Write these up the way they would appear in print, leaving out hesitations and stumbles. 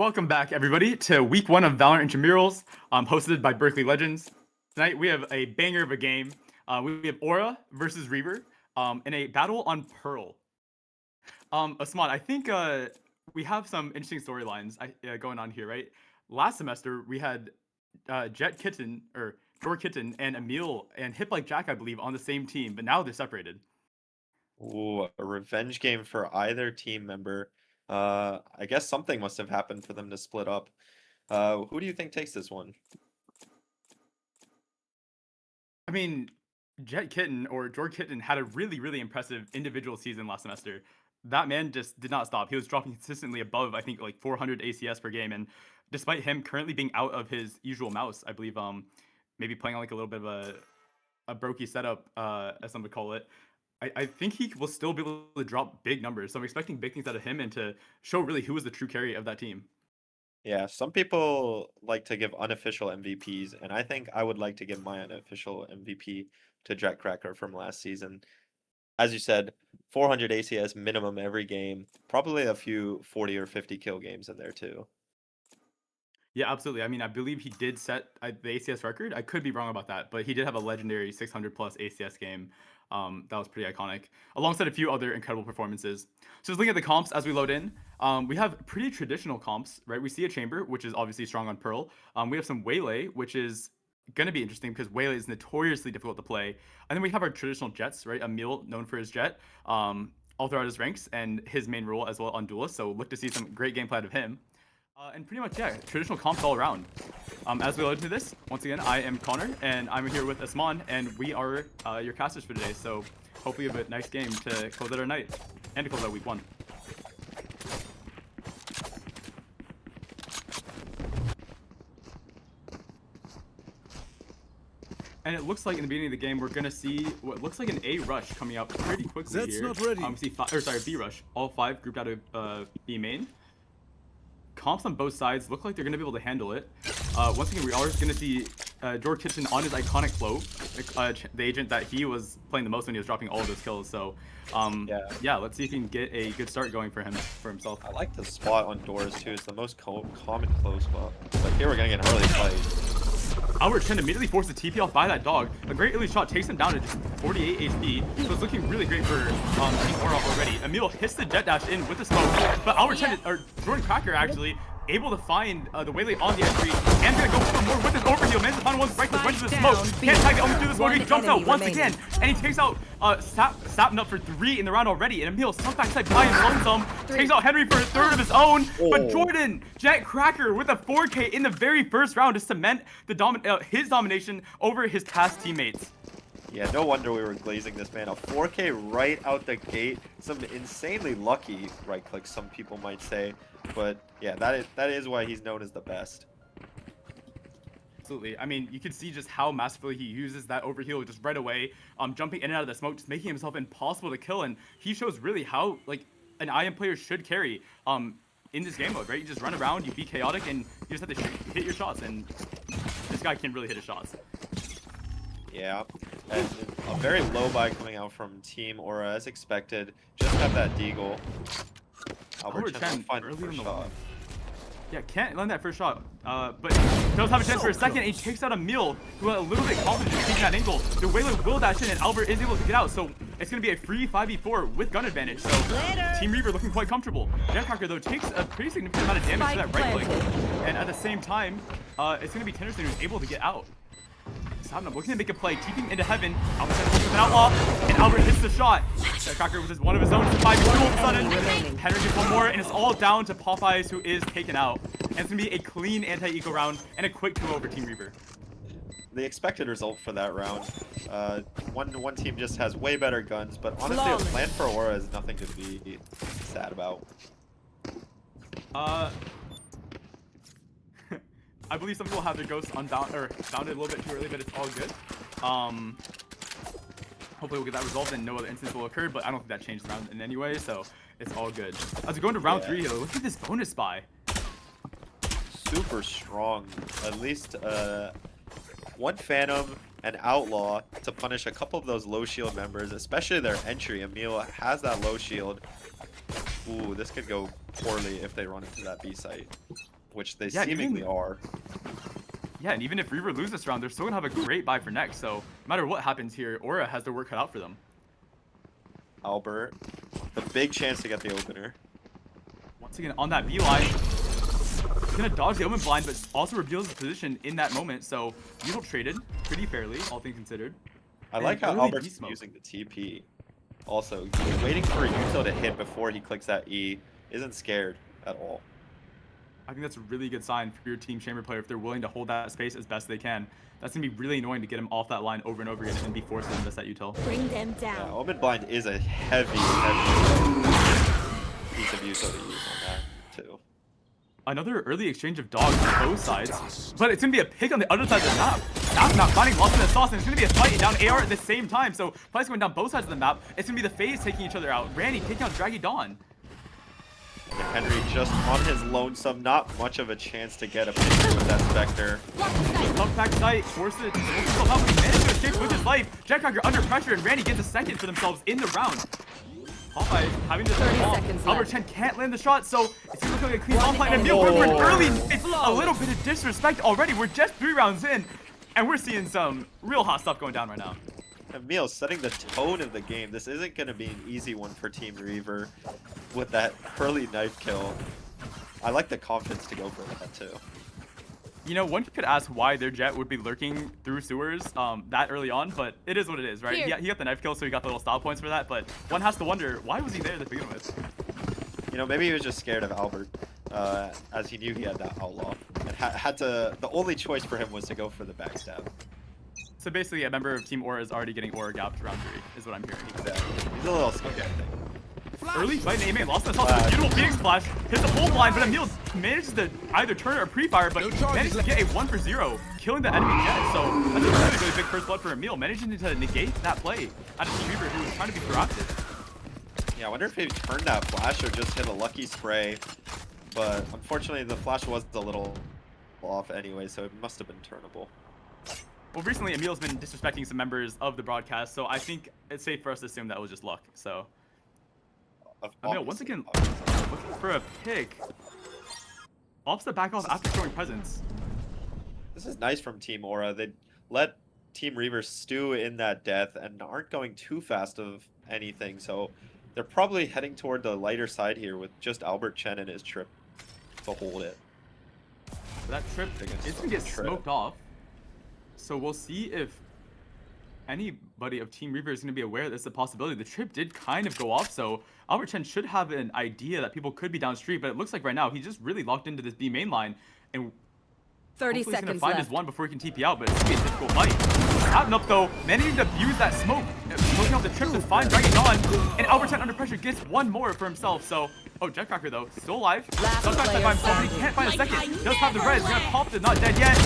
Welcome back, everybody, to week 1 of Valorant Intramurals, hosted by Berkeley Legends. Tonight we have a banger of a game. We have ORA versus Reaver in a battle on Pearl. Asman, I think we have some interesting storylines going on here, right? Last semester we had Jet Kitten or Door Kitten and Emil and Hip Like Jack, I believe, on the same team, but now they're separated. Ooh, a revenge game for either team member. I guess something must have happened for them to split up. Who do you think takes this one? I mean, Jet Kitten or George Kitten had a really impressive individual season last semester. That man just did not stop. He was dropping consistently above, I think, like 400 ACS per game. And despite him currently being out of his usual mouse, I believe, maybe playing on like a little bit of a brokey setup, as some would call it, I think he will still be able to drop big numbers. So I'm expecting big things out of him and to show really who is the true carry of that team. Yeah, some people like to give unofficial MVPs, and I think I would like to give my unofficial MVP to Jet Cracker from last season. As you said, 400 ACS minimum every game, probably a few 40 or 50 kill games in there too. Yeah, absolutely. I mean, I believe he did set the ACS record. I could be wrong about that, but he did have a legendary 600 plus ACS game. That was pretty iconic, alongside a few other incredible performances. So just looking at the comps as we load in, we have pretty traditional comps, right? We see a Chamber, which is obviously strong on Pearl. We have some Waylay, which is going to be interesting because Waylay is notoriously difficult to play. And then we have our traditional Jets, right? Emil, known for his Jet, all throughout his ranks, and his main role as well on Duelist. So look to see some great gameplay out of him. And pretty much, yeah, traditional comps all around. As we load into this, once again, I am Connor, and I'm here with Asman, and we are your casters for today. So hopefully we have a nice game to close out our night, and to close out week 1. And it looks like in the beginning of the game, we're going to see what looks like an A rush coming up pretty quickly That's here. not ready. We see B rush, all 5 grouped out of B main. Comps on both sides look like they're going to be able to handle it. Once again, we are going to see George Kitchen on his iconic flow, the agent that he was playing the most when he was dropping all of those kills. So, yeah, let's see if he can get a good start going for himself. I like the spot on doors too. It's the most common close spot. But here we're getting an early fight. Albert Chen immediately forced the TP off by that dog. A great early shot takes him down to just 48 HP. So it's looking really great for Team Aura already. Emil hits the jet dash in with the smoke, but Albert Chen, or Jordan Cracker actually, able to find the Waylay on the entry and gonna go for more with his overheal. Man's the final one's right to the smoke. Can't tag it only through the smoke. He jumps out once again and he takes out Sapping up for 3 in the round already. And Emil sunk backside by his lonesome, takes out Henry for a 3rd of his own. But Jordan, Jet Cracker with a 4K in the very first round to cement the his domination over his past teammates. Yeah, no wonder we were glazing this man. A 4K right out the gate. Some insanely lucky right clicks, some people might say. But yeah, that is why he's known as the best. Absolutely. I mean, you can see just how masterfully he uses that overheal just right away, jumping in and out of the smoke, just making himself impossible to kill. And he shows really how like an IM player should carry in this game mode, right? You just run around, you be chaotic, and you just have to hit your shots. And this guy can really hit his shots. Yeah, and a very low buy coming out from Team Aura as expected. Just have that deagle. Albert Chen find the first shot. Yeah, can't land that first shot, but does have a chance for a second, and he takes out Emil, who had a little bit confident in taking that angle. The Waylay will dash in, and Albert is able to get out, so it's going to be a free 5v4 with gun advantage, so Team Reaver looking quite comfortable. Jetcracker, though, takes a pretty significant amount of damage to that right click, and at the same time, it's going to be Tenderson who's able to get out. Sabnum looking to make a play, keeping into heaven. Albert with an outlaw, and Albert hits the shot. Cracker with one of his own 5v2 all of a sudden. Henry gets one more, and it's all down to Popeyes, who is taken out. And it's gonna be a clean anti-eco round and a quick 2 over Team Reaver. The expected result for that round. One team just has way better guns, but honestly, a plan for Aura is nothing to be sad about. I believe some people have their ghosts bounded a little bit too early, but it's all good. Hopefully we'll get that resolved and no other instance will occur, but I don't think that changed the round in any way, so it's all good. As we go into round 3 here, look at this bonus spy. Super strong. At least one Phantom and Outlaw to punish a couple of those low shield members, especially their entry. Emil has that low shield. Ooh, this could go poorly if they run into that B site. which they Yeah, seemingly are. Yeah, and even if Reaver loses this round, they're still gonna have a great buy for next. So no matter what happens here, Aura has their work cut out for them. Albert, the big chance to get the opener. Once again, on that beeline, he's gonna dodge the open blind, but also reveals his position in that moment. So Needle traded pretty fairly, all things considered. I like how early Albert's B-smoke. using the TP. Also, he's waiting for Yuto to hit before he clicks that E. Isn't scared at all. I think that's a really good sign for your team chamber player if they're willing to hold that space as best they can. That's gonna be really annoying to get him off that line over and over again and be forced to miss that util. Bring them Yeah, down. open blind is a heavy piece of Yuto to use on that too. Another early exchange of dogs on both sides, but it's gonna be a pick on the other side of the map. Snap not finding Lost in the Sauce, and it's gonna be a fight down AR at the same time. So fights going down both sides of the map. It's gonna be the FaZe taking each other out. Randy taking out Draggy Dawn. And Henry just on his lonesome, not much of a chance to get a picture with that Spectre. Tough back sight, forces himself out, but he managed to escape with his life. Jetcracker under pressure, and Randy gets a second for themselves in the round. Popeye having this 30 ball. seconds Albert left. Chen can't land the shot, so it's looking like a clean ball play. And enemy Emil, we're remaining. early. It's a little bit of disrespect already. We're just 3 rounds in, and we're seeing some real hot stuff going down right now. Emil setting the tone of the game. This isn't going to be an easy one for Team Reaver with that early knife kill. I like the confidence to go for that too. You know, one could ask why their Jet would be lurking through sewers that early on, but it is what it is, right? Here. He got the knife kill, so he got the little style points for that, but one has to wonder, why was he there to begin with? You know, maybe he was just scared of Albert, as he knew he had that outlaw. And had to. The only choice for him was to go for the backstab. So basically, a member of Team Aura is already getting Aura gapped round 3, is what I'm hearing. He's a little scared, I think. Early fight in A-main, lost in the toss with a beautiful Phoenix Flash, hits the full blind, but Emil manages to either turn it or pre-fire, but managed to get a 1 for 0, killing the enemy Jet. So that's a really, really big first blood for Emil, managing to negate that play out of Team Reaver, who was trying to be proactive. Yeah, I wonder if he turned that flash or just hit a lucky spray. But unfortunately, the flash was a little off anyway, so it must have been turnable. Well, recently Emil's been disrespecting some members of the broadcast, so I think it's safe for us to assume that was just luck. So Emil, once again, looking for a pick. Opts to back off after showing presence. This is nice from Team Aura. They let Team Reaver stew in that death and aren't going too fast of anything, so they're probably heading toward the lighter side here with just Albert Chen and his trip to hold it. That trip is going to get smoked off. So we'll see if anybody of Team Reaver is going to be aware that this is a possibility. The trip did kind of go off, so Albert Chen should have an idea that people could be down street, but it looks like right now he's just really locked into this B main line, and 30 hopefully he's going to seconds find left. his one before he can TP out, but it's going to be a difficult fight. Snapping up though, managing to abuse that smoke, looking out the trip to find Dragon Dawn, and Albert Chen under pressure gets one more for himself, so... Oh, Jetcracker though, still alive. Last Stuck back player by himself, but he standing. can't find a Like second. I Does have the never res, gonna left. pop it, not dead yet.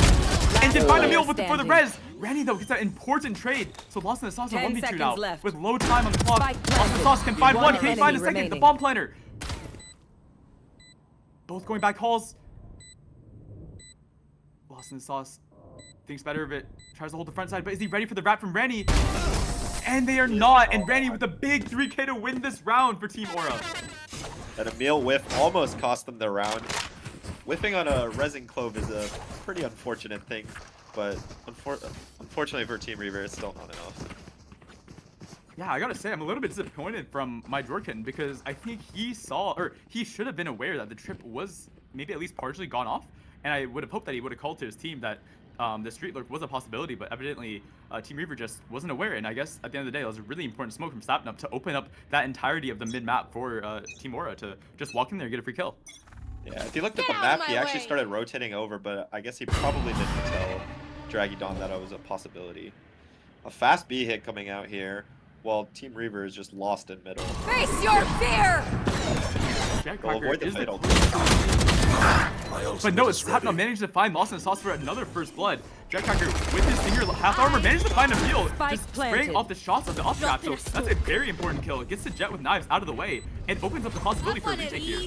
And can find a meal for the standing. res. Randy though gets that important trade. So Lost in the Sauce on 10 1v2 seconds now. left. With low time on the clock. Spike Lost in the planted. Sauce can find One one, can he find a enemy second? The remaining. bomb planner. Both going back calls. Lost in the Sauce thinks better of it. Tries to hold the front side, but is he ready for the wrap from Randy? And they are not. And Randy with a big 3k to win this round for Team Aura. That Emil whiff almost cost them the round. Whiffing on a resin clove is a pretty unfortunate thing, but unfortunately for Team Reaver, it's still not enough. Yeah, I gotta say, I'm a little bit disappointed from my Jorkin because I think he saw, or he should have been aware that the trip was maybe at least partially gone off, and I would have hoped that he would have called to his team that the street lurk was a possibility, but evidently Team Reaver just wasn't aware, and I guess at the end of the day, it was a really important smoke from Sapnup to open up that entirety of the mid-map for Team Aura to just walk in there and get a free kill. Yeah, if you looked at the Get out map, of he my actually way. started rotating over, but I guess he probably didn't tell Draggy Dawn that it was a possibility. A fast B hit coming out here, while Team Reaver is just lost in middle. Face your fear! They'll avoid Jetcracker the is the fatal. but no, it's Sapnup managed to find Lost in the Sauce for another first blood. Jetcracker with his finger half armor managed to find a meal, Spike just planted. spraying off the shots of the up trap. So that's a very important kill. It gets the Jet with knives out of the way and opens up the possibility for a retake here.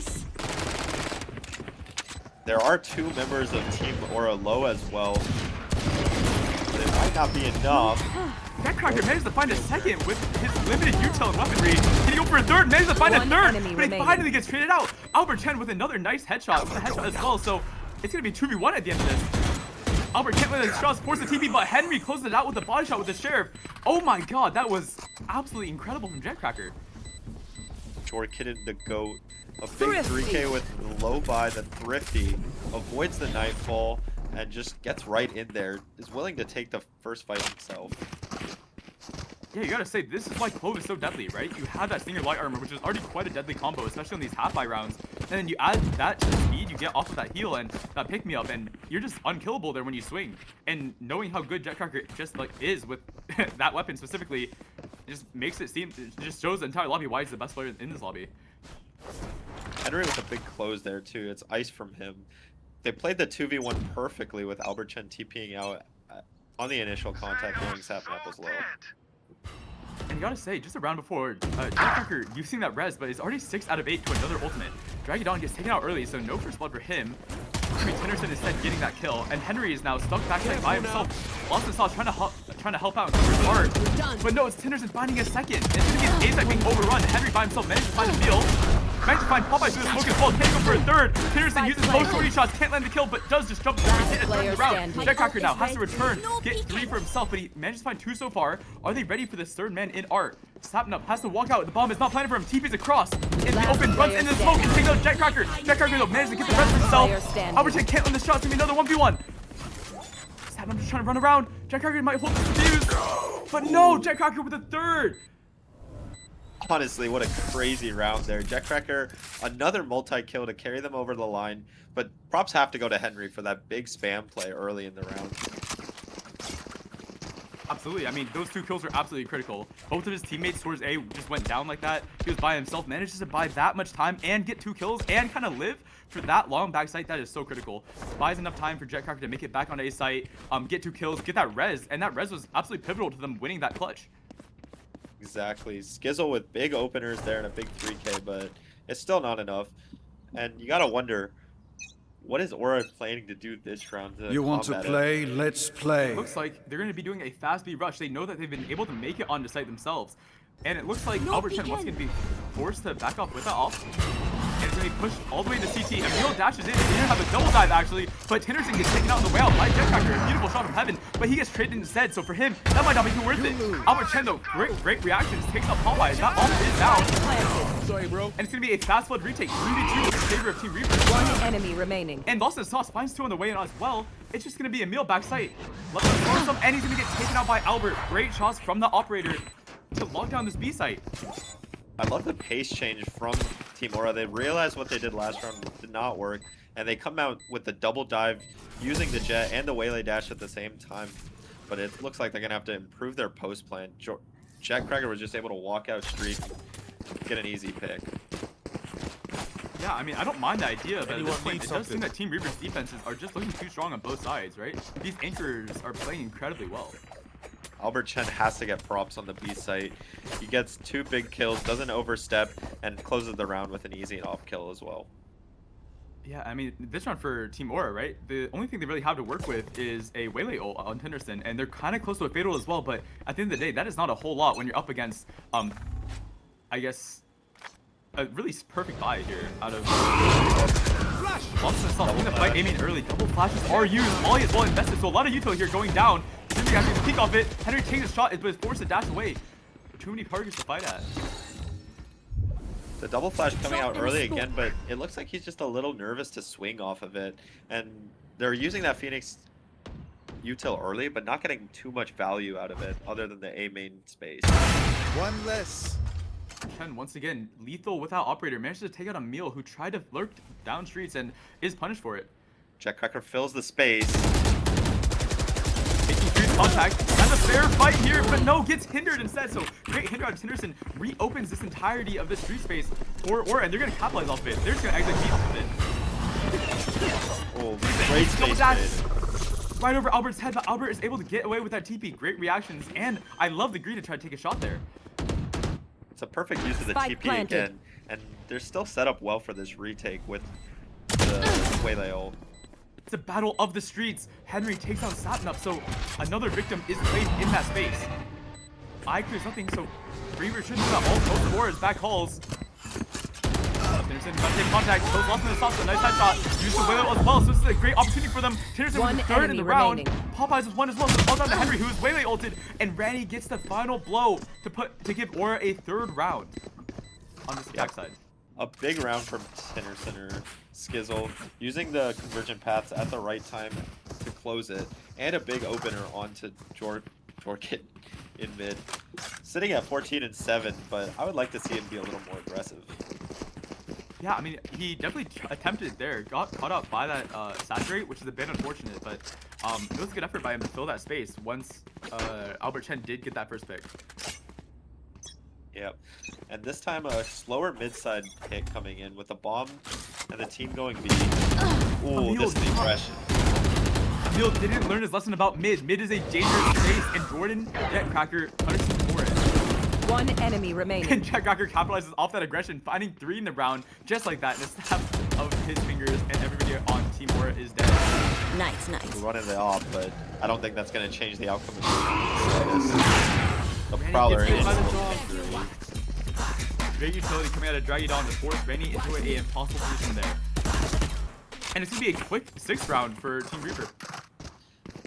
There are 2 members of Team Aura low as well. But it might not be enough. Jetcracker managed to find a second with his limited util and weaponry. Can he go for a third? Managed to find a One third, enemy but he remaining. finally gets traded out. Albert Chen with another nice headshot, with a headshot as well. So It's gonna be 2v1 at the end of this. Albert can't let the shots force the TP, but Henry closes it out with the body shot with the Sheriff. Oh my god, that was absolutely incredible from Jetcracker. Jorkitten the GOAT. A big 3K with low buy, then Thrifty avoids the Nightfall and just gets right in there. Is willing to take the first fight himself. Yeah, you gotta say, this is why Clove is so deadly, right? You have that Stinger Light Armor, which is already quite a deadly combo, especially on these half-buy rounds. And then you add that to the speed you get off of that heal and that pick-me-up, and you're just unkillable there when you swing. And knowing how good Jetcracker just, like, is with that weapon specifically, it just makes it seem, it just shows the entire lobby why he's the best player in this lobby. Henry with a big close there, too. It's ice from him. They played the 2v1 perfectly with Albert Chen TPing out on the initial contact, knowing Sapnap was low. And you gotta say, just a round before, Jetcracker, you've seen that res, but it's already 6 out of 8 to another ultimate. Dragadon gets taken out early, so no first blood for him. Tennyson instead getting that kill, and Henry is now stuck backside by himself. Lost the sauce, trying to help out in his heart. But no, it's Tennyson finding a second. It's gonna be an ace being overrun. Henry by himself managed to find a meal. Managed to find Popeye through the smoke as well. Can't go for a third. Tennyson uses both 40 shots, can't land the kill, but does just jump through and hit a third round. Jetcracker now has to return, get 3 for himself, but he manages to find 2 so far. Are they ready for this third man in art? Sapnup has to walk out. The bomb is not planning for him. TP's across. In the open, runs into the smoke and takes out Jetcracker. Jetcracker though manages to get the rest for himself. Albert Chen can't land the shot. It's gonna be another 1v1. Sapnup just trying to run around. Jetcracker might hold the fuse. But no, Jetcracker with a third. Honestly, what a crazy round there. Jetcracker, another multi-kill to carry them over the line, but props have to go to Henry for that big spam play early in the round. Absolutely. I mean, those 2 kills are absolutely critical. Both of his teammates towards A just went down like that. He was by himself, manages to buy that much time and get 2 kills and kind of live for that long backside. That is so critical. Buys enough time for Jetcracker to make it back on A site, get 2 kills, get that res, and that res was absolutely pivotal to them winning that clutch. Exactly. Skizzle with big openers there and a big 3K, but it's still not enough. And you gotta wonder, what is Aura planning to do this round? You want to play? Let's play. It looks like they're going to be doing a fast B rush. They know that they've been able to make it onto site themselves. And it looks like Albert Chen was going to be forced to back off with that off. And it's going to be pushed all the way to CT. Emil dashes in. They didn't have a double dive, actually. But Tennyson gets taken out on the way out by Jetcracker. A beautiful shot from heaven. But he gets traded instead. So for him, that might not be too worth it. Albert Chen, though, great reactions. Takes out Popeye. That all is down. Sorry, bro. And it's going to be a fast blood retake. 3-2 in favor of Team Reaver. 1 enemy remaining. And Lost in Sauce finds 2 on the way in as well. It's just going to be Emil backside. Let them force him, and he's going to get taken out by Albert. Great shots from the operator to lock down this B site. I love the pace change from Team Aura. They realized what they did last round did not work, and they come out with the double dive using the jet and the waylay dash at the same time. But it looks like they're going to have to improve their post plan. Jetcracker was just able to walk out street and get an easy pick. Yeah, I mean, I don't mind the idea, but at Anyone this point, need it does seem something? that Team Reaver's defenses are just looking too strong on both sides, right? These anchors are playing incredibly well. Albert Chen has to get props on the B site. He gets 2 big kills, doesn't overstep, and closes the round with an easy off kill as well. Yeah, I mean, this round for Team Aura, right? The only thing they really have to work with is a Waylay ult on Tennyson, and they're kind of close to a Fatal as well, but at the end of the day, that is not a whole lot when you're up against, I guess, a really perfect buy here out of Lost in the Sauce. In the fight, aiming early. Double flashes are used. Molly is well invested, so a lot of util here going down. Henry actually to peek off it. Henry takes a shot, but is forced to dash away. Too many targets to fight at. The double flash coming out early again, but it looks like he's just a little nervous to swing off of it. And they're using that Phoenix util early, but not getting too much value out of it other than the A main space. One less. Chen, once again, lethal without operator, manages to take out Emil, who tried to lurk down streets and is punished for it. Jetcracker fills the space. Making huge contact. That's a fair fight here, but no, gets hindered instead. So great hinder on Tennyson, reopens this entirety of the street space for Aura, and they're going to capitalize off of it. They're just going to execute off of it. Oh, great space trade. Right over Albert's head, but Albert is able to get away with that TP. Great reactions, and I love the greed to try to take a shot there. It's a perfect use of the Spike TP planted. again, and they're still set up well for this retake with the Waylay ult. It's a battle of the streets. Henry takes on Sapnup, so another victim is placed in that space. I clears nothing, so Reaver should do that. All most of Aura's back calls. Tinnerson about to take contact. Kills lost in the sauce. A nice headshot. Use the whale as well. So this is a great opportunity for them. Tinnerson One with the third in enemy the round. remaining. Popeyes with one as well. So all down to Henry, who is way ulted. And Randy gets the final blow to give Aura a third round on this backside. A big round from Tinnerson or Skizzle, using the convergent paths at the right time to close it, and a big opener onto Jorkit in mid. Sitting at 14 and 7, but I would like to see him be a little more aggressive. Yeah, I mean, he definitely attempted it there. Got caught up by that saturate, which is a bit unfortunate, but it was a good effort by him to fill that space once Albert Chen did get that first pick. Yep. And this time a slower mid-side pick coming in with a bomb and the team going B. Ooh, this is the aggression. Emil didn't learn his lesson about mid. Mid is a dangerous space, and Jordan Jetcracker punishes him for it. One enemy remaining. And Jetcracker capitalizes off that aggression, finding 3 in the round, just like that. And a snap of his fingers, and everybody on Team Aura is dead. Nice, nice. We're running the off, but I don't think that's going to change the outcome of the game. The Prowler is great utility coming out of Dragidon to force Rennie into an impossible position there. And it's going to be a quick 6th round for Team Reaver.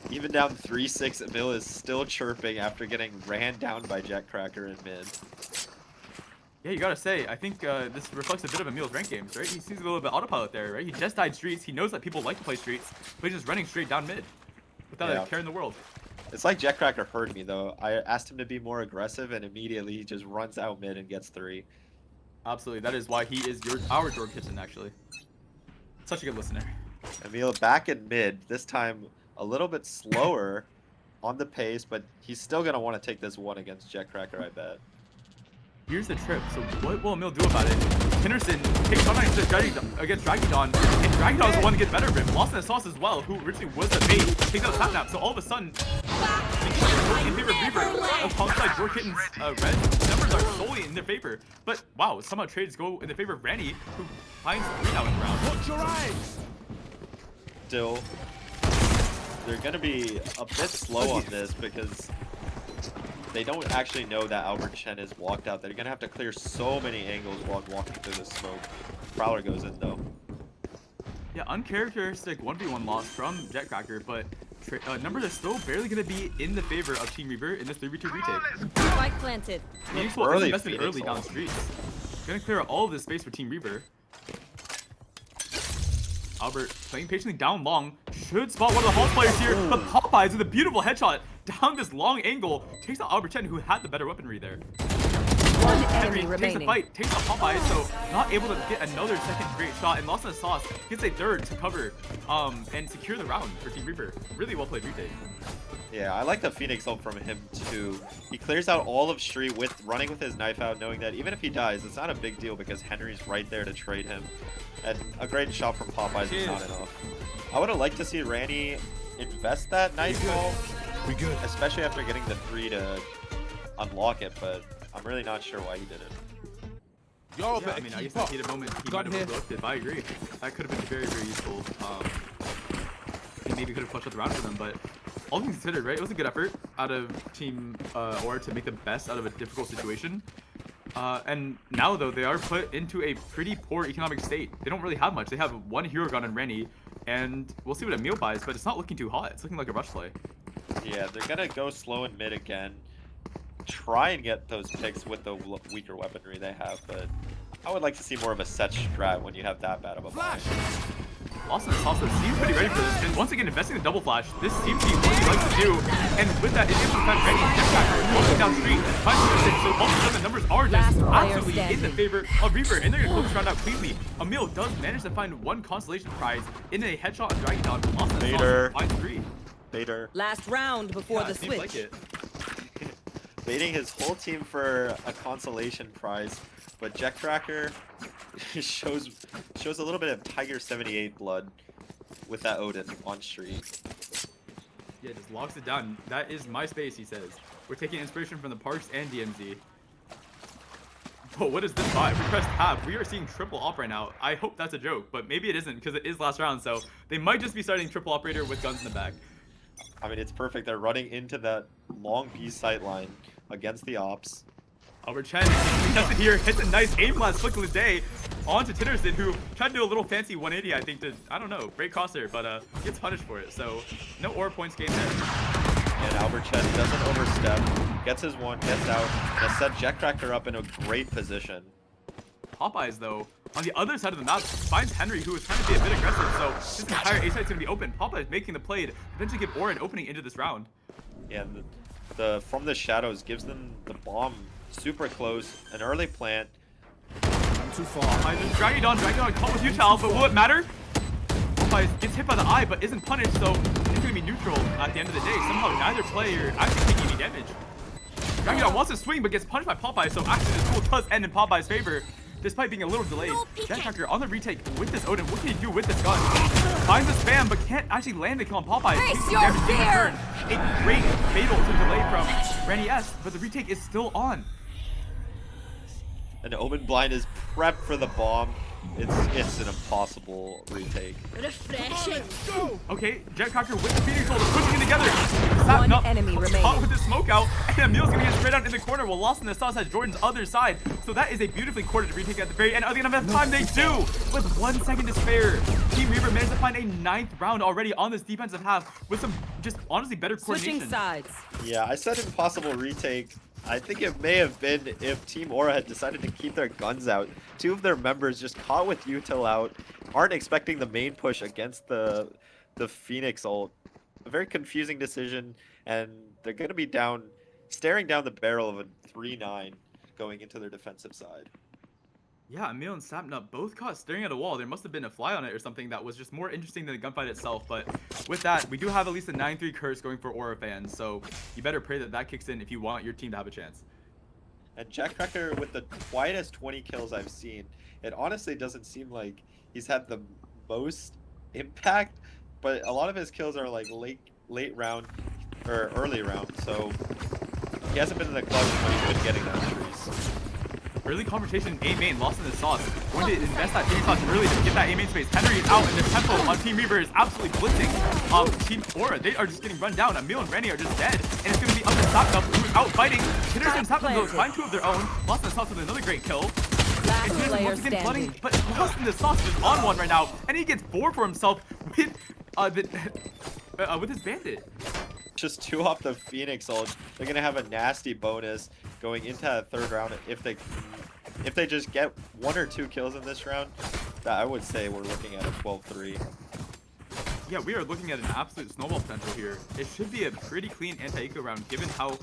Even down 3-6, Emil is still chirping after getting ran down by Jetcracker in mid. Yeah, you gotta say, I think this reflects a bit of Emil's rank games, right? He seems a little bit autopilot there, right? He just died streets. He knows that people like to play streets, but he's just running straight down mid without a care in the world. It's like Jetcracker heard me, though. I asked him to be more aggressive, and immediately he just runs out mid and gets 3. Absolutely. That is why he is our George Kitchen, actually. Such a good listener. Emil back in mid, this time a little bit slower on the pace, but he's still going to want to take this one against Jetcracker, I bet. Here's the trip. So what will Emil do about it? Tinnerson takes on against Dragidon, and Dragidon is the one to get better of him. Lost in the sauce as well, who originally was the bait, takes out a tap nap. So all of a sudden, in favor of Reaver, alongside George Kitten's red numbers are solely in their favor. But wow, somehow trades go in the favor of Randy, who finds 3 now in the round. Watch your eyes. Still, they're going to be a bit slow on this because they don't actually know that Albert Chen is walked out. They're going to have to clear so many angles while walking through the smoke. Prowler goes in, though. Yeah, uncharacteristic 1v1 loss from Jetcracker, but numbers are still barely going to be in the favor of Team Reaver in this 3v2 retake. Spike planted. Meaningful investment early down the streets. Going to clear all of this space for Team Reaver. Albert playing patiently down long. Should spot one of the Hall players here, but Popeyes with a beautiful headshot down this long angle takes out Albert Chen, who had the better weaponry there. One Henry enemy takes the remaining. fight, takes out Popeyes, so not able to get another second great shot, and lost in the sauce, gets a third to cover and secure the round for Team Reaper. Really well played retake. Yeah, I like the Phoenix ult from him too. He clears out all of street with running with his knife out, knowing that even if he dies, it's not a big deal because Henry's right there to trade him. And a great shot from Popeyes is not enough. I would have liked to see Randy invest that knife ult, especially after getting the 3 to unlock it, but I'm really not sure why he did it. Y'all Yeah, I mean, I guess in the heat of moment, he might have overlooked it, but I agree. That could have been very, very useful. He maybe could have pushed up the round for them, but all things considered, right? It was a good effort out of Team Aura to make the best out of a difficult situation. And now, though, they are put into a pretty poor economic state. They don't really have much. They have 1 hero gun on Rennie, and we'll see what Emil buys, but it's not looking too hot. It's looking like a rush play. Yeah, they're going to go slow in mid again. Try and get those picks with the weaker weaponry they have, but I would like to see more of a set strat when you have that bad of a buy. Austin also seems pretty ready for this, and once again investing in the double flash. This seems to be what he likes to do, and with that, it's able to find Rennie Jetcracker walking down street, finds the 6, so all of a sudden the numbers are just absolutely in the favor of Reaver, and they're going to close this round out cleanly. Emil does manage to find 1 consolation prize in a headshot on Dragidon. Austin finds 3. Bader. Last round before the Seems switch. like it. Baiting his whole team for a consolation prize, but Jetcracker shows a little bit of Tiger 78 blood with that Odin on street. Yeah, just locks it down. That is my space, he says. We're taking inspiration from the Parks and DMZ. But what is this buy? If we press tab, we are seeing triple op right now. I hope that's a joke, but maybe it isn't because it is last round, so they might just be starting triple operator with guns in the back. I mean, it's perfect. They're running into that long B sight line against the ops. Albert Chen, contested here, hits a nice aim blast flick of the day. on to Tinnerson, who tried to do a little fancy 180, I think, to, I don't know, break crosshair, but gets punished for it. So no aura points gained there. And Albert Chen doesn't overstep, gets his one, gets out, and set Jetcracker up in a great position. Popeyes, though, on the other side of the map, finds Henry, who is trying to be a bit aggressive, so this entire A site's going to be open. Popeyes making the play to eventually give Aura an opening into this round. Yeah, the from the shadows gives them the bomb super close, an early plant. I'm too far. Popeyes just dragging on caught with Utal, but will it matter? Popeyes gets hit by the eye, but isn't punished, so it's going to be neutral at the end of the day. Somehow neither player actually taking any damage. Dragon wants to swing, but gets punished by Popeye, so actually this duel does end in Popeye's favor, despite being a little delayed. Jetcracker on the retake with this Odin. What can he do with this gun? Finds the spam, but can't actually land the kill on Popeye. Face Takes your damage in fear! return. A great fatal to delay from Randy S, but the retake is still on. And Omen Blind is prepped for the bomb. It's an impossible retake. Refreshing. Okay, Jetcracker with the Phoenix Soldier pushing it together. One Up, enemy caught remaining. with the smoke out, and Emil's gonna get straight out in the corner while Lost in the Sauce has Jordan's other side. So that is a beautifully coordinated retake at the very end. Are they gonna have enough time? They do! With 1 second to spare. Team Reaver managed to find a 9th round already on this defensive half with some just honestly better coordination. Switching sides. Yeah, I said impossible retake. I think it may have been if Team Aura had decided to keep their guns out. 2 of their members just caught with util out, aren't expecting the main push against the Phoenix ult. A very confusing decision, and they're going to be down, staring down the barrel of a 3-9 going into their defensive side. Yeah, Emil and Sapnut both caught staring at a wall. There must have been a fly on it or something that was just more interesting than the gunfight itself. But with that, we do have at least a 9-3 curse going for Aura fans. So you better pray that that kicks in if you want your team to have a chance. And Jetcracker with the quietest 20 kills I've seen. It honestly doesn't seem like he's had the most impact, but a lot of his kills are like late round or early round. So he hasn't been in the clutch, but he's been getting those trees. Early conversation, A main, Lost in the Sauce. Going to invest that Phoenix Sauce early to get that A main space. Henry is out, and the tempo on Team Reaver is absolutely blitzing. Team Aura, they are just getting run down. Emil and Randy are just dead, and it's going to be up to Sapnut, who's out fighting. Tinnerson and Sapnut though find 2 of their own. Lost in the Sauce with another great kill. Last And Tinnerson player once again flooding, standing. but Lost in the Sauce is on one right now, and he gets 4 for himself with with his bandit. Just 2 off the Phoenix ult. They're gonna have a nasty bonus going into that 3rd round if they just get 1 or 2 kills in this round. That I would say we're looking at a 12-3. Yeah, we are looking at an absolute snowball potential here. It should be a pretty clean anti-eco round given how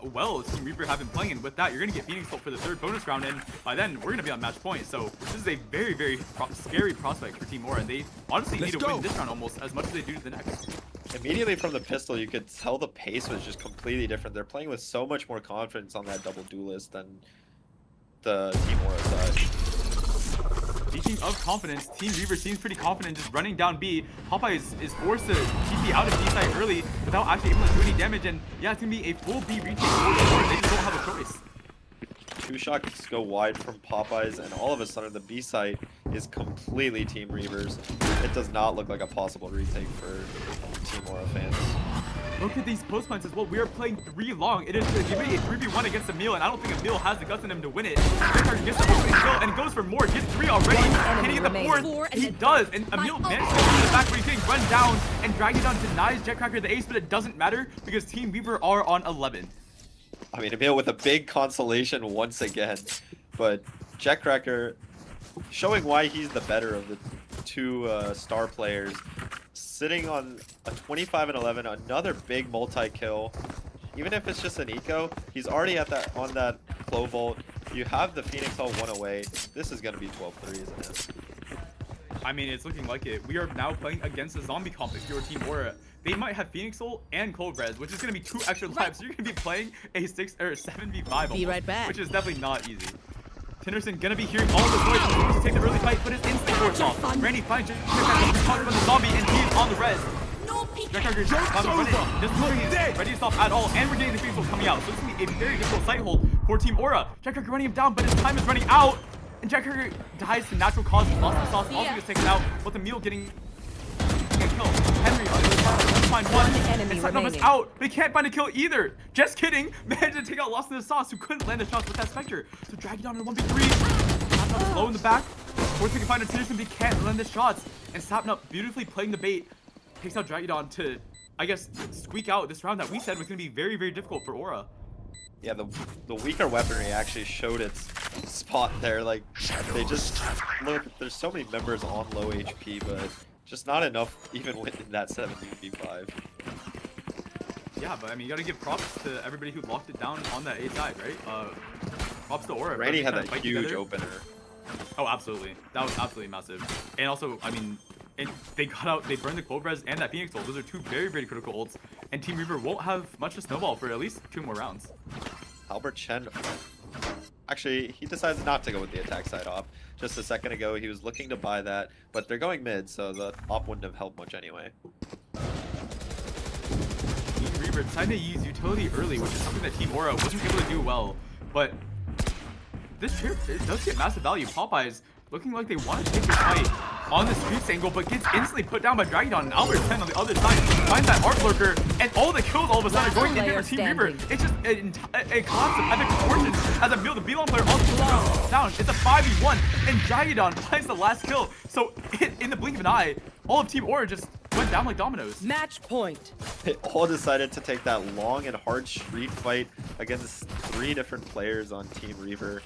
well Team Reaper have been playing. And with that, you're going to get Phoenix ult for the 3rd bonus round, and by then, we're going to be on match point. So this is a very, very scary prospect for Team Aura, and they honestly need to win this round almost as much as they do to the next. Immediately from the pistol, you could tell the pace was just completely different. They're playing with so much more confidence on that double duelist than the Team Aura side. Speaking of confidence, Team Reaver seems pretty confident just running down B. Popeye is forced to TP out of B side early without actually able to do any damage, and yeah, it's going to be a full B retake for the Aura. They just don't have a choice. 2 shots go wide from Popeyes, and all of a sudden the B site is completely Team Reavers. It does not look like a possible retake for Team Aura fans. Look at these post plants as well. We are playing 3 long. It is going to be a 3v1 against Emil, and I don't think Emil has the guts in him to win it. Jetcracker gets the opening kill and goes for more. Gets 3 already. Can he get the 4th? He does, and Emil manages to get the back where he's getting run down, and Dragon Down denies Jetcracker the ace, but it doesn't matter because Team Reaver are on 11. I mean, Emil with a big consolation once again, but Jetcracker showing why he's the better of the 2 star players. Sitting on a 25-11, another big multi-kill. Even if it's just an eco, he's already at that on that Clo Vault. You have the Phoenix all 1 away. This is gonna be 12-3, isn't it? I mean, it's looking like it. We are now playing against a zombie comp if you're Team Aura. They might have Phoenix ult and Cold Res, which is going to be 2 extra lives. So you're going to be playing a 7v5 almost, Be right back. which is definitely not easy. Tinnerson going to be hearing all this noise and to take the early fight, but it's instant force off. Randy finds Jetcracker from the zombie, and he's on the res. Jetcracker is about to run in. Doesn't look like he's ready to stop at all, and we're getting the Phoenix ult coming out. So it's going to be a very difficult sight hold for Team Aura. Jetcracker running him down, but his time is running out. And Jetcracker dies to natural causes. Lost in the Sauce also gets taken out, with Emil getting killed. Henry to find 1, enemy and Satnum is remaining. out. They can't find a kill either. Just kidding. Managed to take out Lost in the Sauce, who couldn't land the shots with that Spectre. So Dragon Down in 1v3. Satnum is low in the back. Force picking find Tinderson, they can't land the shots. And Sapnap beautifully playing the bait, takes out Dragudon to, I guess, squeak out this round that we said was going to be very, very difficult for Aura. Yeah, the weaker weaponry actually showed its spot there. Like, they just look. There's so many members on low HP, but just not enough even within that 7v5. Yeah, but I mean, you gotta give props to everybody who locked it down on that A side, right? Props to Aura. Randy had that that huge opener. Oh, absolutely. That was absolutely massive. And also, I mean, they got out, they burned the Cold Res and that Phoenix ult. Those are two very, very critical ults. And Team Reaver won't have much to snowball for at least 2 more rounds. Albert Chen, actually, he decided not to go with the attack side op. Just a second ago, he was looking to buy that, but they're going mid, so the op wouldn't have helped much anyway. Team Reaver decided to use utility early, which is something that Team Aura wasn't able to do well. But this trip, it does get massive value. Popeyes looking like they want to take this fight on the streets angle, but gets instantly put down by Dragudon, and Albert 10 on the other side finds that Art Lurker, and all the kills all of a sudden are going in favor of Team Reaver. It's just a collapse of epic proportions as Emil, the B-Long player, also goes down. It's a 5v1, and Dragudon finds the last kill. So in the blink of an eye, all of Team Aura just went down like dominoes. Match point. They all decided to take that long and hard street fight against 3 different players on Team Reaver.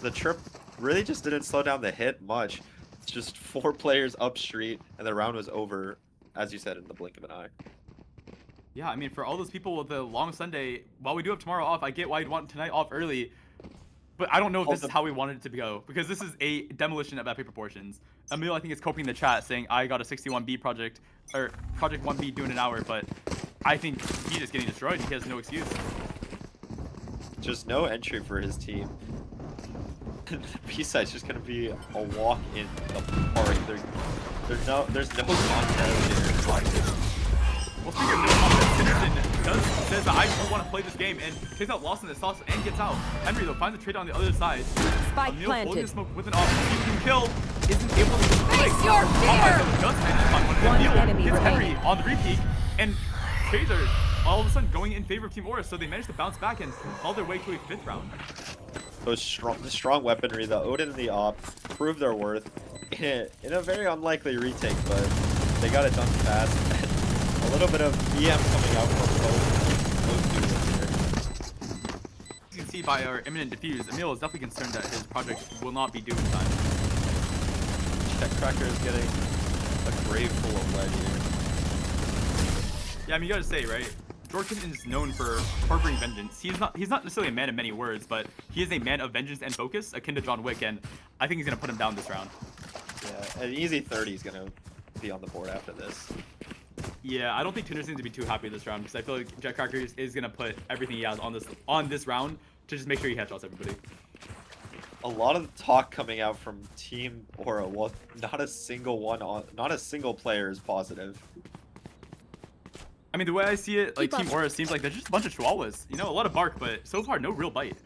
The trip really just didn't slow down the hit much. It's just 4 players up street, and the round was over, as you said, in the blink of an eye. Yeah, I mean, for all those people with the long Sunday, while we do have tomorrow off, I get why you'd want tonight off early, but I don't know if this is how we wanted it to go, because this is a demolition of epic proportions. Emil, I think, is coping in the chat saying, I got a 61B project, or Project 1B due in an hour, but I think he's just getting destroyed. He has no excuse. Just no entry for his team. B-side's just gonna be a walk in the park. There's no contest here. Well, speaking of no contest, Tinderson says that I just want to play this game and takes out Lost in the Sauce and gets out. Henry, though, finds a trade on the other side. Spike Emil planted. holding the smoke with an off-speaking kill. Isn't able to Face your fear! One enemy hits Henry remaining. on the repeat, and trades are all of a sudden going in favor of Team Aura, so they managed to bounce back and haul their way to a 5th round. The strong weaponry, the Odin and the Op, proved their worth in a very unlikely retake, but they got it done fast. A little bit of BM coming out from both dudes here. You can see by our imminent defuse, Emil is definitely concerned that his project will not be due in time. Cracker is getting a grave full of lead here. Yeah, I mean, you gotta say, right? Jorkin is known for harboring vengeance. He's not necessarily a man of many words, but he is a man of vengeance and focus, akin to John Wick, and I think he's gonna put him down this round. Yeah, an easy 30 is gonna be on the board after this. Yeah, I don't think Tinderson's gonna be too happy this round because I feel like Jetcracker is gonna put everything he has on this round to just make sure he headshots everybody. A lot of talk coming out from Team Aura. Well, not a single player is positive. I mean, the way I see it, like Team Aura seems like they're just a bunch of chihuahuas. You know, a lot of bark, but so far no real bite.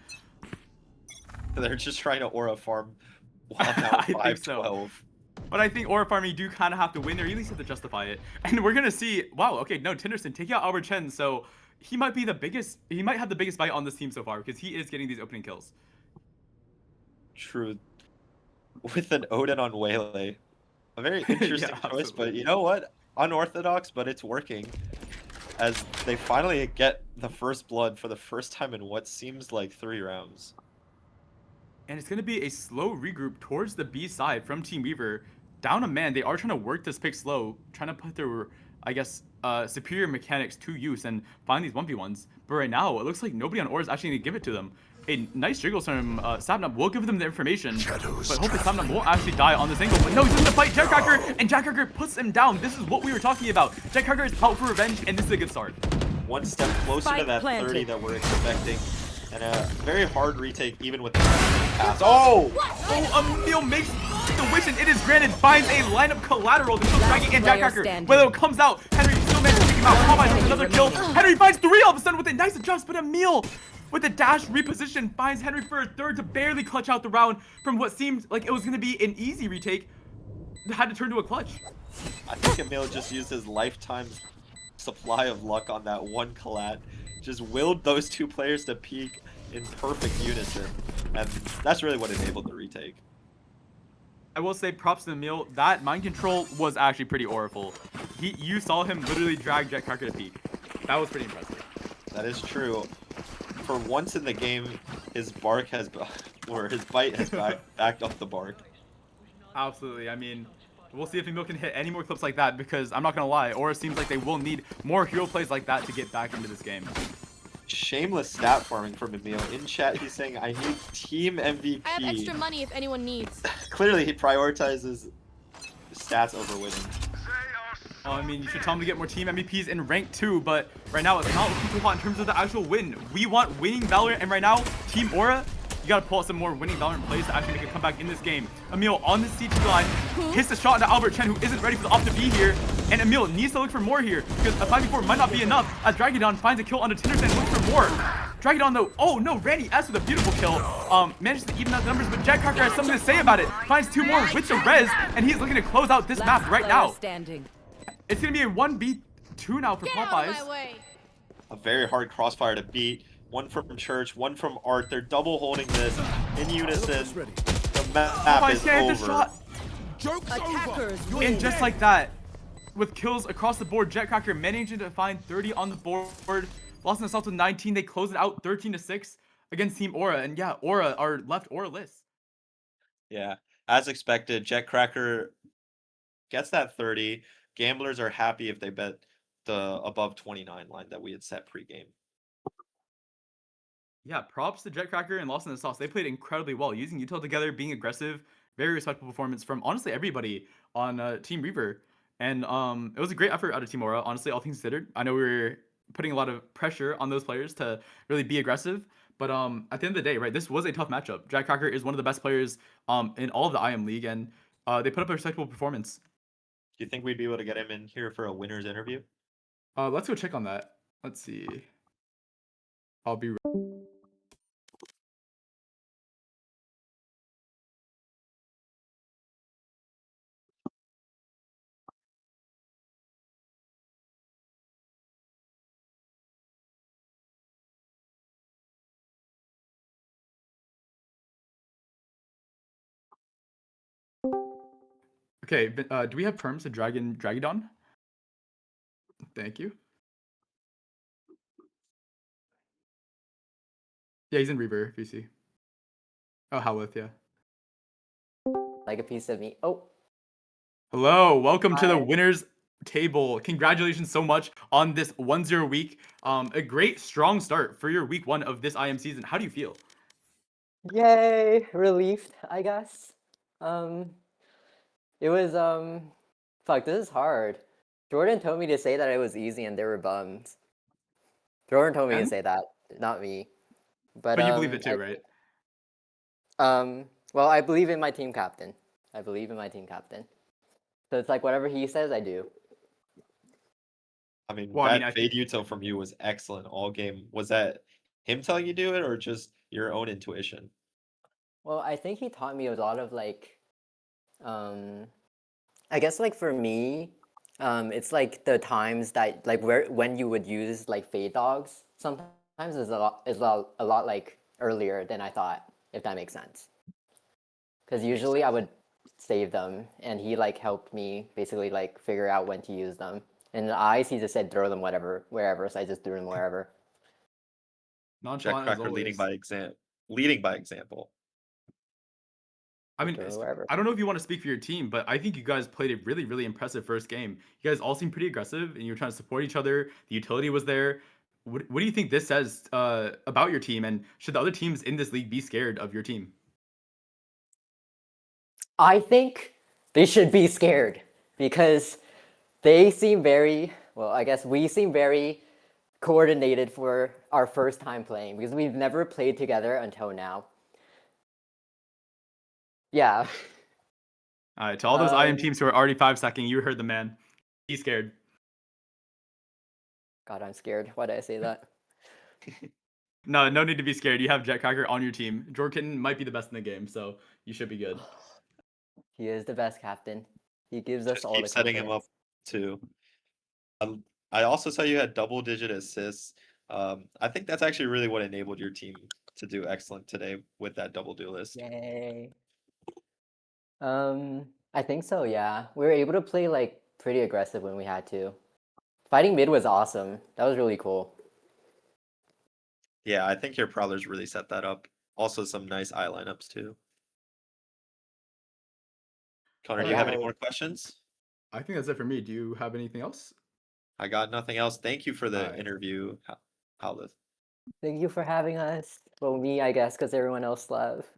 They're just trying to Aura farm while down I think 5-12. so. But I think Aura farming do kind of have to win, or at least have to justify it. And we're gonna see. Wow. Okay. No, Tinderson taking out Albert Chen, so he might be the biggest. He might have the biggest bite on this team so far because he is getting these opening kills. True. With an Odin on Waylay. A very interesting choice, absolutely. but you know what? Unorthodox, but it's working. As they finally get the first blood for the first time in what seems like 3 rounds. And it's gonna be a slow regroup towards the B side from Team Reaver. Down a man, they are trying to work this pick slow, trying to put their, I guess, superior mechanics to use and find these 1v1s. But right now, it looks like nobody on Aura is actually gonna give it to them. A nice jiggles from Sapnap will give them the information, but hopefully Sapnap won't actually die on this angle. But no, he's in the fight, Jetcracker, and Jetcracker puts him down. This is what we were talking about. Jetcracker is out for revenge, and this is a good start. One step closer to that 30 that we're expecting. And a very hard retake even with the pass. Oh! Oh, Emil makes the wish, and it is granted. Finds a lineup collateral to kill Dragon and Jetcracker. Whether it comes out, Henry still manages to take him out. Popeye with another kill. Henry finds 3 all of a sudden with a nice adjust, but Emil with a dash reposition finds Henry for a 3rd to barely clutch out the round from what seemed like it was going to be an easy retake. Had to turn to a clutch. I think Emil just used his lifetime supply of luck on that one collat. Just willed those 2 players to peak in perfect unison. And that's really what enabled the retake. I will say props to Emil. That mind control was actually pretty oriful. You saw him literally drag Jetcracker to peak. That was pretty impressive. That is true. For once in the game, his bark has, or his bite has backed up the bark. Absolutely. I mean, we'll see if Emil can hit any more clips like that because I'm not gonna lie, Aura seems like they will need more hero plays like that to get back into this game. Shameless stat farming from Emil. In chat, he's saying, I need team MVP. I have extra money if anyone needs. Clearly, he prioritizes stats over winning. I mean, you should tell him to get more team MVPs in rank 2, but right now it's not looking too hot in terms of the actual win. We want winning Valorant, and right now, Team Aura, you gotta pull out some more winning Valorant plays to actually make a comeback in this game. Emil on the CT line, hits the shot into Albert Chen, who isn't ready for the off to be here, and Emil needs to look for more here, because a 5v4 might not be enough, as Dragadon finds a kill on the Tinderson and looks for more. Dragadon though, oh no, Randy S with a beautiful kill, manages to even out the numbers, but Jetcracker has something to say about it, finds 2 more with the res, and he's looking to close out this map right now. It's gonna be a 1v2 now for Get out of Popeyes. my way. A very hard crossfire to beat. One from Church, one from Art. They're double holding this in unison. The map Popeyes is can't hit the over. shot. Joke's over. Attackers And win. just like that, with kills across the board, Jetcracker managing to find 30 on the board. Lost in assault with 19. They close it out 13-6 against Team Aura. And yeah, Aura are left Aura-less. Yeah, as expected, Jetcracker gets that 30. Gamblers are happy if they bet the above 29 line that we had set pregame. Yeah, props to Jetcracker and Lost in the Sauce. They played incredibly well, using util together, being aggressive, very respectful performance from honestly everybody on Team Reaver. And it was a great effort out of Team Aura, honestly, all things considered. I know we were putting a lot of pressure on those players to really be aggressive. But at the end of the day, right, this was a tough matchup. Jetcracker is one of the best players in all of the IM League, and they put up a respectable performance. Do you think we'd be able to get him in here for a winner's interview? Let's go check on that. Let's see. I'll be. Okay, but, do we have terms to Dragadon? Thank you. Yeah, he's in Reaver, if you see. Oh, Howlith, yeah. Like a piece of meat. Oh, Hello, welcome to the Hi. winners table. Congratulations so much on this 1-0 week. A great, strong start for your week 1 of this IM season. How do you feel? yay! Relieved, I guess. It was fuck. This is hard. Jordan told me to say that it was easy and there were bums. Jordan told me to And? say that, not me. But But you believe it too, right? Well, I believe in my team captain. I believe in my team captain. So it's like whatever he says, I do. I mean, Well, I that mean, fade util from you was excellent all game. Was that him telling you to do it or just your own intuition? Well, I think he taught me a lot of like, I guess like for me, it's like the times that like when you would use like fade dogs. Sometimes is a lot like earlier than I thought, if that makes sense. Because usually I would save them, and he like helped me basically like figure out when to use them. And the eyes, he just said throw them wherever, so I just threw them wherever. Nonchalant as Jetcracker leading always. by example. I mean, Throw wherever. I don't know if you want to speak for your team, but I think you guys played a really, really impressive first game. You guys all seemed pretty aggressive, and you were trying to support each other. The utility was there. What do you think this says about your team, and should the other teams in this league be scared of your team? I think they should be scared because they seem very well. I guess we seem very coordinated for our first time playing because we've never played together until now. Yeah. All right, to all those IM Um, teams who are already 5-second, you heard the man. Be scared. God, I'm scared. Why did I say that? No need to be scared. You have Jetcracker on your team. Jorkin might be the best in the game, so you should be good. He is the best captain. He gives us Just all keep the setting him up confidence. too. I also saw you had double-digit assists. I think that's actually really what enabled your team to do excellent today with that double duelist. Yay. I think so. Yeah, we were able to play like pretty aggressive when we had to. Fighting mid was awesome. That was really cool. Yeah, I think your prowlers really set that up. Also, some nice eye lineups too. Connor, do you have any Yeah. more questions? I think that's it for me. Do you have anything else? I got nothing else. Thank you for the Alright. interview, Howleth. Thank you for having us. Well, me, I guess, because everyone else left.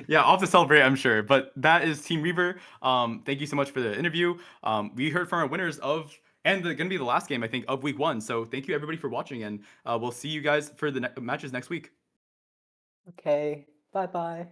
Yeah, off to celebrate, I'm sure. But that is Team Reaver. Thank you so much for the interview. We heard from our winners of, and going to be the last game, I think, of week 1. So thank you everybody for watching, and we'll see you guys for the matches next week. Okay. Bye bye.